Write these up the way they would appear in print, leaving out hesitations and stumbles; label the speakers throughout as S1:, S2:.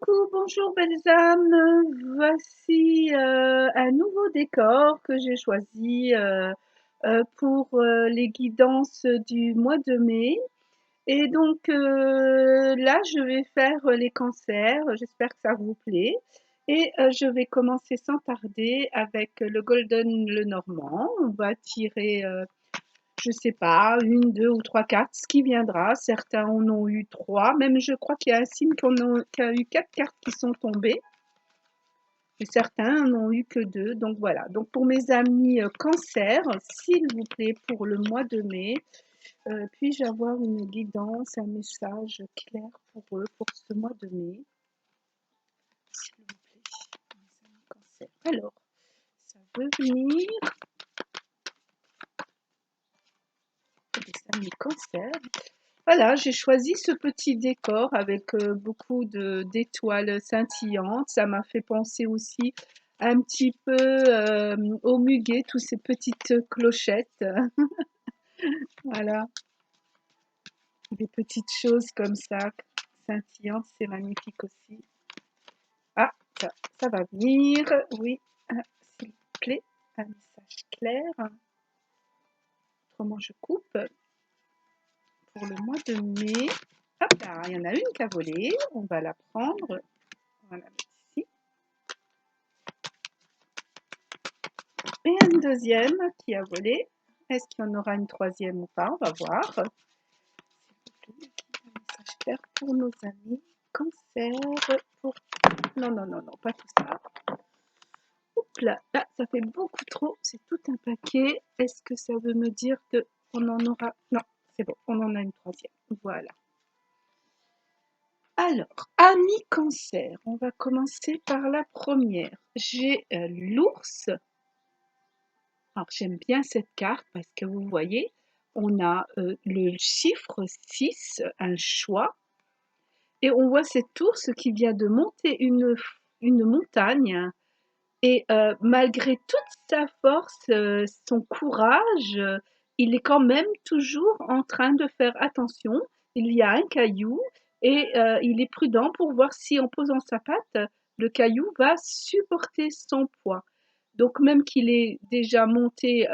S1: Coucou, bonjour belles âmes. Voici un nouveau décor que j'ai choisi pour les guidances du mois de mai. Et donc là, je vais faire les cancers. J'espère que ça vous plaît. Et je vais commencer sans tarder avec le Golden Lenormand. On va tirer je sais pas, une, deux ou trois cartes, ce qui viendra. Certains en ont eu trois. Même je crois qu'il y a un signe qui a eu quatre cartes qui sont tombées. Et certains n'en ont eu que deux. Donc voilà. Donc pour mes amis cancer, s'il vous plaît, pour le mois de mai, puis-je avoir une guidance, un message clair pour eux, pour ce mois de mai? S'il vous plaît, mes amis cancer. Alors, ça veut venir des amis cancer. Voilà, j'ai choisi ce petit décor avec beaucoup d'étoiles scintillantes. Ça m'a fait penser aussi un petit peu au muguet, toutes ces petites clochettes. Voilà, des petites choses comme ça, scintillantes, c'est magnifique aussi. Ah, ça va venir, oui, s'il vous plaît, un message clair. Autrement, je coupe pour le mois de mai. Hop là, il y en a une qui a volé, on va la prendre. On va la mettre ici. Et une deuxième qui a volé. Est-ce qu'il y en aura une troisième ou pas? On va voir. S'il vous plaît, un message clair pour nos amis. Cancer. Pour... Non, non, non, non, pas tout ça. Oups là, là, ça fait beaucoup trop. C'est tout un paquet. Est-ce que ça veut me dire qu'on en aura... Non, c'est bon, on en a une troisième. Voilà. Alors, amis cancer, on va commencer par la première. J'ai l'ours. Alors, j'aime bien cette carte parce que vous voyez, on a le chiffre 6, un choix, et on voit cet ours qui vient de monter une montagne, et malgré toute sa force, son courage, il est quand même toujours en train de faire attention. Il y a un caillou, et il est prudent pour voir si en posant sa patte, le caillou va supporter son poids. Donc même qu'il est déjà monté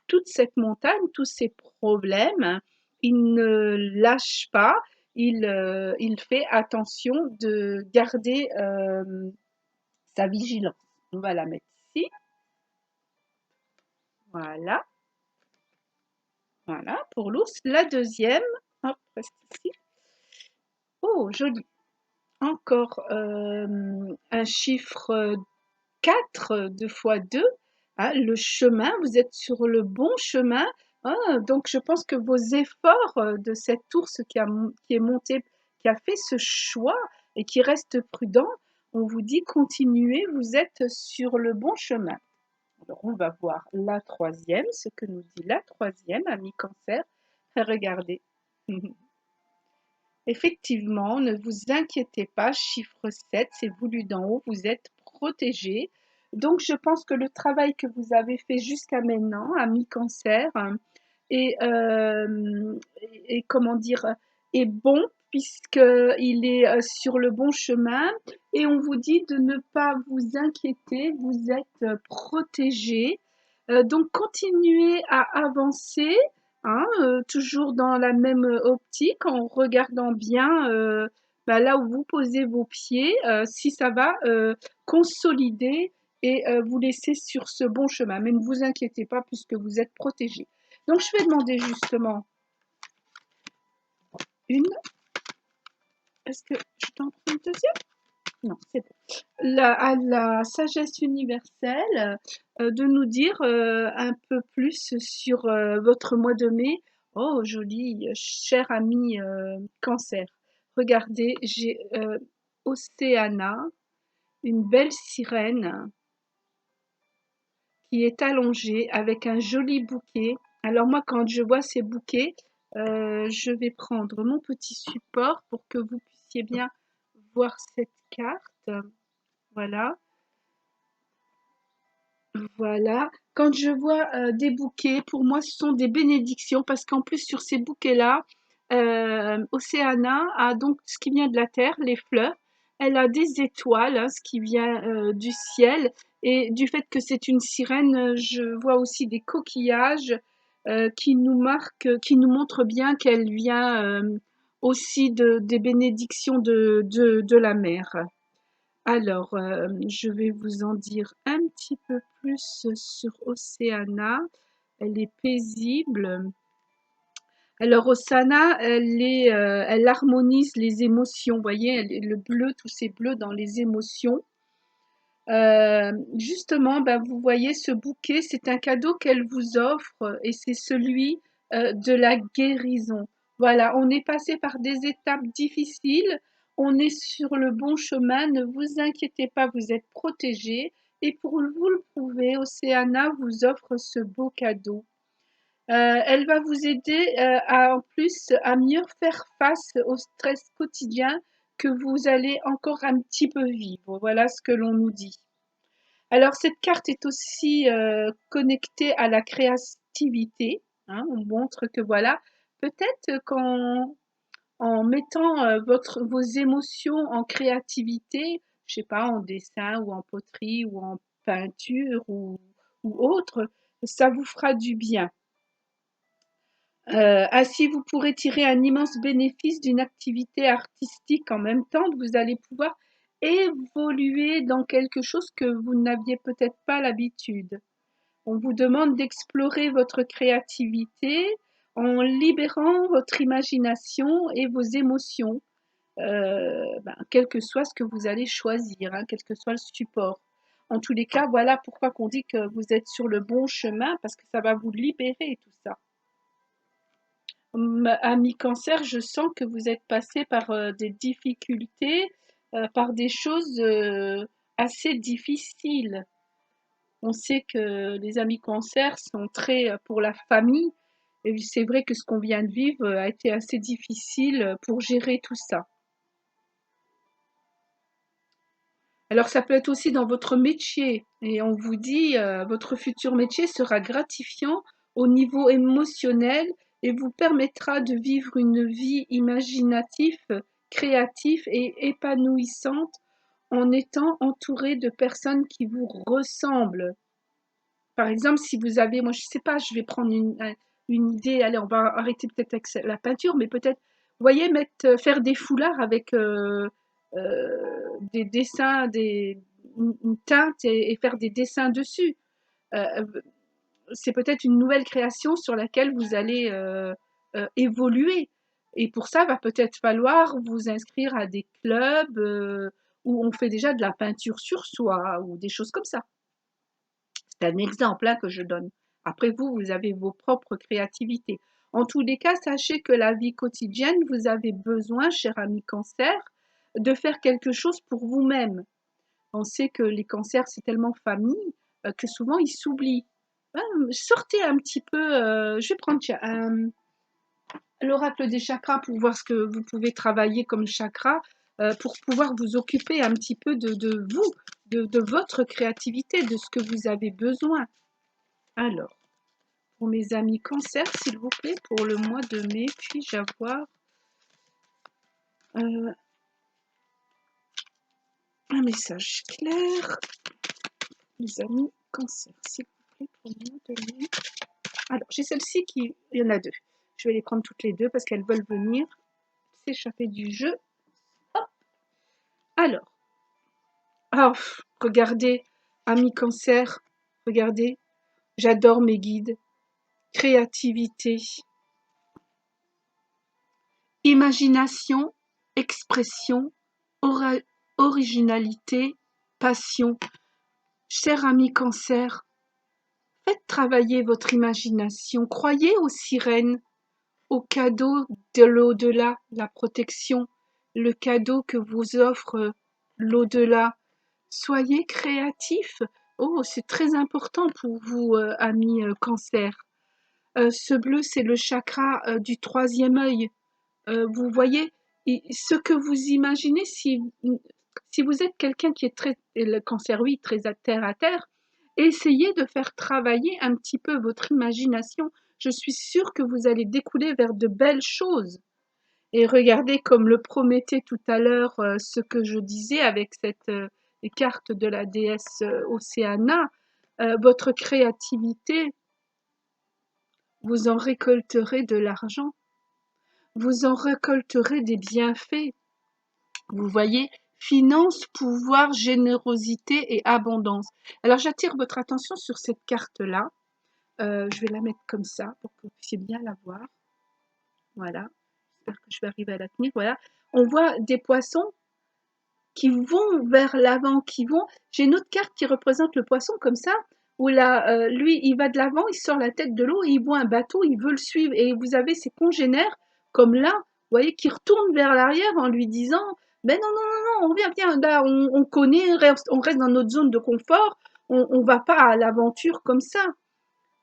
S1: toute cette montagne, tous ces problèmes, il ne lâche pas, il fait attention de garder sa vigilance. On va la mettre ici. Voilà. Voilà pour l'ours. La deuxième, hop, reste ici. Oh, joli. Encore un chiffre 4, 2 fois 2. Ah, le chemin, vous êtes sur le bon chemin. Ah, donc je pense que vos efforts de cet ours qui est monté, qui a fait ce choix et qui reste prudent, on vous dit continuez, vous êtes sur le bon chemin. Alors on va voir la troisième, ce que nous dit la troisième, ami cancer. Regardez. Effectivement, ne vous inquiétez pas, chiffre 7, c'est voulu d'en haut, vous êtes protégé. Donc, je pense que le travail que vous avez fait jusqu'à maintenant, ami cancer, est, comment dire, est bon puisqu'il est sur le bon chemin et on vous dit de ne pas vous inquiéter, vous êtes protégé. Donc, continuez à avancer. Hein, toujours dans la même optique, en regardant bien là où vous posez vos pieds, si ça va consolider et vous laisser sur ce bon chemin. Mais ne vous inquiétez pas puisque vous êtes protégé. Donc je vais demander justement une. Est-ce que je t'en prends une deuxième? Non, c'est bon. À la sagesse universelle de nous dire un peu plus sur votre mois de mai. Oh, joli, cher ami cancer. Regardez, j'ai Océana, une belle sirène qui est allongée avec un joli bouquet. Alors moi, quand je vois ces bouquets, je vais prendre mon petit support pour que vous puissiez bien voir cette carte. Voilà. Voilà. Quand je vois des bouquets, pour moi, ce sont des bénédictions parce qu'en plus, sur ces bouquets-là, Océana a donc ce qui vient de la terre, les fleurs. elle a des étoiles, hein, ce qui vient du ciel. Et du fait que c'est une sirène, je vois aussi des coquillages qui nous marquent, qui nous montrent bien qu'elle vient aussi des bénédictions de la mer. Alors, je vais vous en dire un petit peu plus sur Océana. Elle est paisible. Alors Osana, elle harmonise les émotions. Vous voyez, le bleu, tous ces bleus dans les émotions. Justement, ben, vous voyez ce bouquet, c'est un cadeau qu'elle vous offre et c'est celui de la guérison. Voilà, on est passé par des étapes difficiles, on est sur le bon chemin, ne vous inquiétez pas, vous êtes protégés. Et pour vous le prouver, Océana vous offre ce beau cadeau. Elle va vous aider en plus à mieux faire face au stress quotidien que vous allez encore un petit peu vivre. Voilà ce que l'on nous dit. Alors cette carte est aussi connectée à la créativité, hein. On montre que voilà, peut-être qu'en mettant vos émotions en créativité, je sais pas, en dessin ou en poterie ou en peinture ou autre, ça vous fera du bien. Ainsi, vous pourrez tirer un immense bénéfice d'une activité artistique en même temps. Vous allez pouvoir évoluer dans quelque chose que vous n'aviez peut-être pas l'habitude. On vous demande d'explorer votre créativité en libérant votre imagination et vos émotions, quel que soit ce que vous allez choisir, hein, quel que soit le support. En tous les cas, voilà pourquoi qu'on dit que vous êtes sur le bon chemin, parce que ça va vous libérer tout ça. Ami cancer, je sens que vous êtes passé par des difficultés, par des choses assez difficiles. On sait que les amis cancer sont très pour la famille, et c'est vrai que ce qu'on vient de vivre a été assez difficile pour gérer tout ça. Alors ça peut être aussi dans votre métier, et on vous dit votre futur métier sera gratifiant au niveau émotionnel et vous permettra de vivre une vie imaginative, créative et épanouissante en étant entouré de personnes qui vous ressemblent. Par exemple, si vous avez, moi je sais pas, je vais prendre une idée, allez, on va arrêter peut-être avec la peinture, mais peut-être, vous voyez, faire des foulards avec des dessins, une teinte et faire des dessins dessus. Euh, c'est peut-être une nouvelle création sur laquelle vous allez évoluer. Et pour ça, va peut-être falloir vous inscrire à des clubs où on fait déjà de la peinture sur soi ou des choses comme ça. C'est un exemple là que je donne. Après vous, vous avez vos propres créativités. En tous les cas, sachez que la vie quotidienne, vous avez besoin, cher ami cancer, de faire quelque chose pour vous-même. On sait que les cancers, c'est tellement famille que souvent ils s'oublient. Sortez un petit peu, je vais prendre l'oracle des chakras pour voir ce que vous pouvez travailler comme chakra, pour pouvoir vous occuper un petit peu de vous, de votre créativité, de ce que vous avez besoin. Alors, pour mes amis cancer, s'il vous plaît, pour le mois de mai, puis-je avoir un message clair? Les amis cancer, s'il vous plaît, pour le mois de mai. Alors, j'ai celle-ci qui... Il y en a deux. Je vais les prendre toutes les deux parce qu'elles veulent venir s'échapper du jeu. Hop. Alors, oh, regardez, amis cancer, regardez, j'adore mes guides. Créativité, imagination, expression, originalité, passion. Cher ami cancer, faites travailler votre imagination, croyez aux sirènes, au cadeau de l'au-delà, la protection, le cadeau que vous offre l'au-delà. Soyez créatifs. Oh, c'est très important pour vous, amis cancer. Ce bleu, c'est le chakra du troisième œil. Vous voyez, ce que vous imaginez, si vous êtes quelqu'un qui est très, le cancer, oui, très à terre, essayez de faire travailler un petit peu votre imagination. Je suis sûre que vous allez découler vers de belles choses. Et regardez comme le promettait tout à l'heure ce que je disais avec cette carte de la déesse Océana, votre créativité, vous en récolterez de l'argent, vous en récolterez des bienfaits. Vous voyez, finance, pouvoir, générosité et abondance. Alors j'attire votre attention sur cette carte-là. Je vais la mettre comme ça pour que vous puissiez bien la voir. Voilà. J'espère que je vais arriver à la tenir. Voilà. On voit des poissons qui vont vers l'avant, qui vont. J'ai une autre carte qui représente le poisson comme ça, où là, lui, il va de l'avant, il sort la tête de l'eau, il voit un bateau, il veut le suivre. Et vous avez ses congénères, comme là, vous voyez, qui retournent vers l'arrière en lui disant, ben non, non, non, non, on vient, viens, là, on connaît, on reste dans notre zone de confort, on va pas à l'aventure comme ça.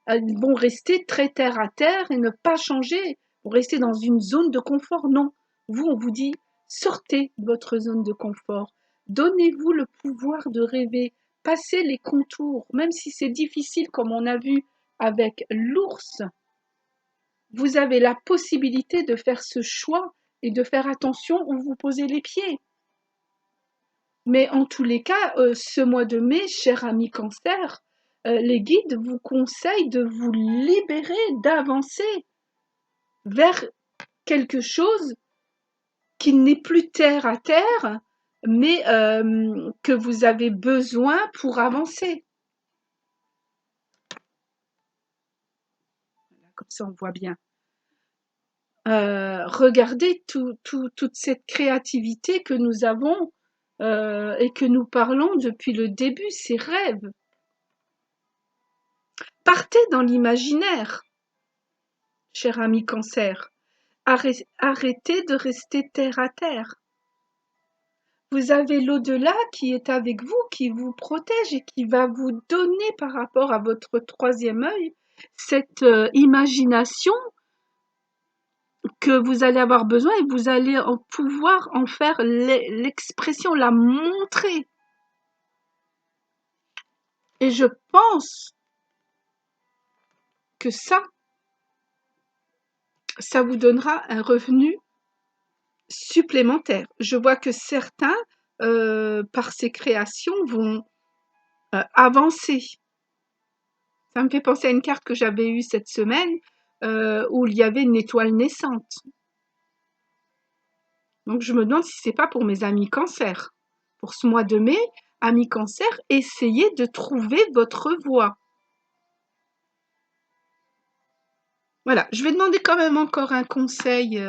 S1: Ils vont rester très terre à terre et ne pas changer, vont rester dans une zone de confort. Non, vous, on vous dit, sortez de votre zone de confort, donnez-vous le pouvoir de rêver, passez les contours, même si c'est difficile comme on a vu avec l'ours, vous avez la possibilité de faire ce choix et de faire attention où vous posez les pieds. Mais en tous les cas, ce mois de mai, cher ami Cancer, les guides vous conseillent de vous libérer, d'avancer vers quelque chose qui n'est plus terre à terre, mais que vous avez besoin pour avancer. Comme ça, on voit bien. Regardez toute cette créativité que nous avons et que nous parlons depuis le début, ces rêves. Partez dans l'imaginaire, cher ami Cancer. Arrêtez de rester terre à terre. Vous avez l'au-delà qui est avec vous, qui vous protège et qui va vous donner par rapport à votre troisième œil cette imagination que vous allez avoir besoin et vous allez pouvoir en faire l'expression, la montrer. Et je pense que ça vous donnera un revenu supplémentaire. Je vois que certains, par ces créations, vont avancer. Ça me fait penser à une carte que j'avais eue cette semaine où il y avait une étoile naissante. Donc je me demande si c'est pas pour mes amis cancer. Pour ce mois de mai, amis cancer, essayez de trouver votre voie. Voilà, je vais demander quand même encore un conseil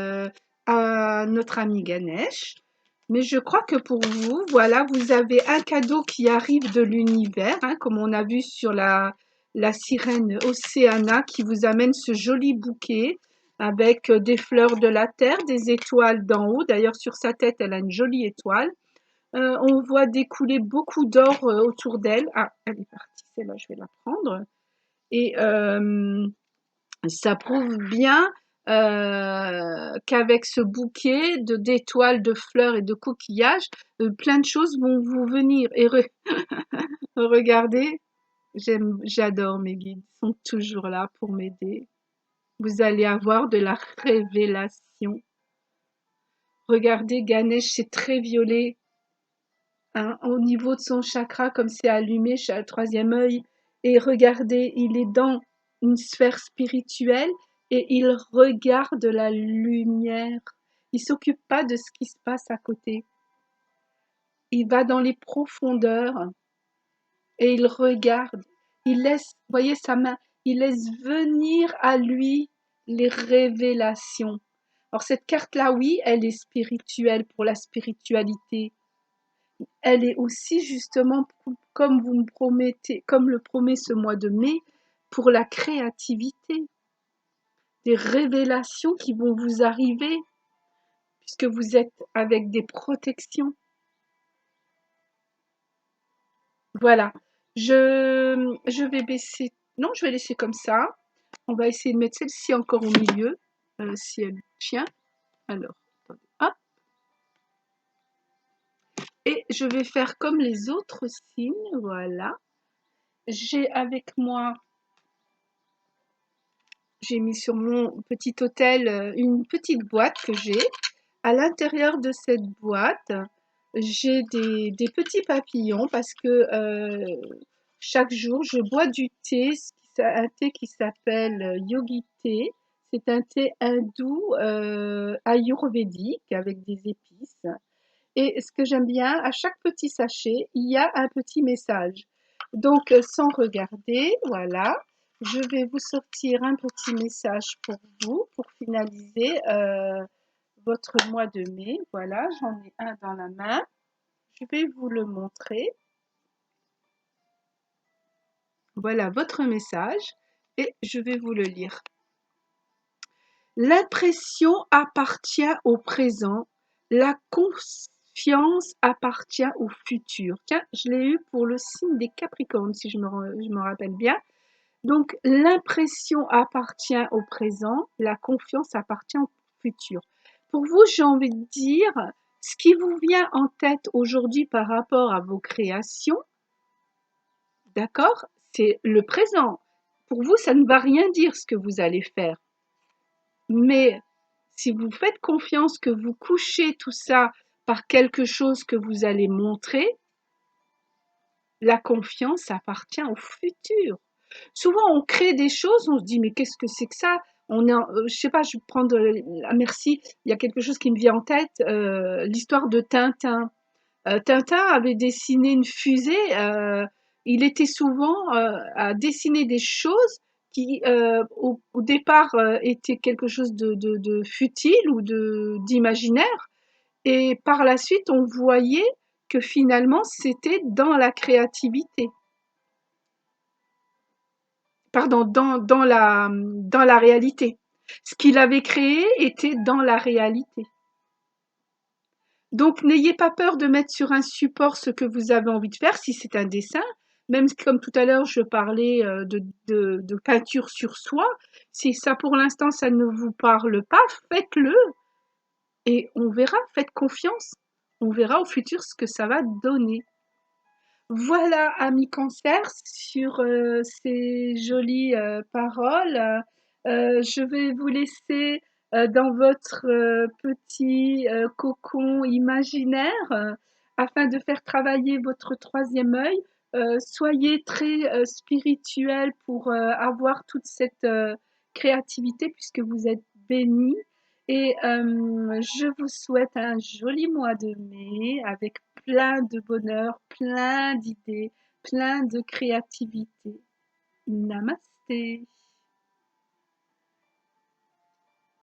S1: à notre ami Ganesh. Mais je crois que pour vous, voilà, vous avez un cadeau qui arrive de l'univers, hein, comme on a vu sur la sirène Océana qui vous amène ce joli bouquet avec des fleurs de la terre, des étoiles d'en haut. D'ailleurs, sur sa tête, elle a une jolie étoile. On voit découler beaucoup d'or autour d'elle. Ah, elle est partie, celle-là, je vais la prendre. Et ça prouve bien qu'avec ce bouquet d'étoiles, de fleurs et de coquillages, plein de choses vont vous venir. Et regardez, j'adore mes guides, ils sont toujours là pour m'aider. Vous allez avoir de la révélation. Regardez, Ganesh, c'est très violet. Hein, au niveau de son chakra, comme c'est allumé, troisième œil. Et regardez, il est dans une sphère spirituelle et il regarde la lumière. Il s'occupe pas de ce qui se passe à côté. Il va dans les profondeurs et il regarde. Il laisse, voyez sa main, il laisse venir à lui les révélations. Alors cette carte-là, oui, elle est spirituelle pour la spiritualité. Elle est aussi justement, comme vous me promettez, comme le promet ce mois de mai, pour la créativité, des révélations qui vont vous arriver puisque vous êtes avec des protections. Voilà. Je vais baisser. Non, je vais laisser comme ça. On va essayer de mettre celle-ci encore au milieu, si elle tient. Alors, attendez. Hop. Et je vais faire comme les autres signes. Voilà. J'ai avec moi, j'ai mis sur mon petit autel une petite boîte que j'ai À l'intérieur de cette boîte, j'ai des petits papillons parce que chaque jour, je bois du thé, un thé qui s'appelle Yogi Thé. C'est un thé hindou ayurvédique avec des épices. Et ce que j'aime bien, à chaque petit sachet, il y a un petit message. Donc, sans regarder, voilà, je vais vous sortir un petit message pour vous, pour finaliser votre mois de mai. Voilà, j'en ai un dans la main. Je vais vous le montrer. Voilà votre message et je vais vous le lire. L'impression appartient au présent, la confiance appartient au futur. Tiens, je l'ai eu pour le signe des Capricornes, si je me rappelle bien. Donc, l'impression appartient au présent, la confiance appartient au futur. Pour vous, j'ai envie de dire, ce qui vous vient en tête aujourd'hui par rapport à vos créations, d'accord, c'est le présent. Pour vous, ça ne va rien dire ce que vous allez faire. Mais si vous faites confiance que vous couchez tout ça par quelque chose que vous allez montrer, la confiance appartient au futur. Souvent, on crée des choses, on se dit mais qu'est-ce que c'est que ça? Je sais pas, je vais prendre, merci, il y a quelque chose qui me vient en tête, l'histoire de Tintin. Tintin avait dessiné une fusée, il était souvent à dessiner des choses qui, au départ, étaient quelque chose de futile ou d'imaginaire, et par la suite, on voyait que finalement, c'était dans la créativité. Pardon, dans la réalité. Ce qu'il avait créé était dans la réalité. Donc, n'ayez pas peur de mettre sur un support ce que vous avez envie de faire, si c'est un dessin. Même comme tout à l'heure, je parlais de peinture sur soi. Si ça, pour l'instant, ça ne vous parle pas, faites-le et on verra. Faites confiance. On verra au futur ce que ça va donner. Voilà, amis cancer, sur ces jolies paroles, je vais vous laisser dans votre petit cocon imaginaire afin de faire travailler votre troisième œil. Soyez très spirituel pour avoir toute cette créativité puisque vous êtes bénis. Et je vous souhaite un joli mois de mai avec plein de bonheur, plein d'idées, plein de créativité. Namasté.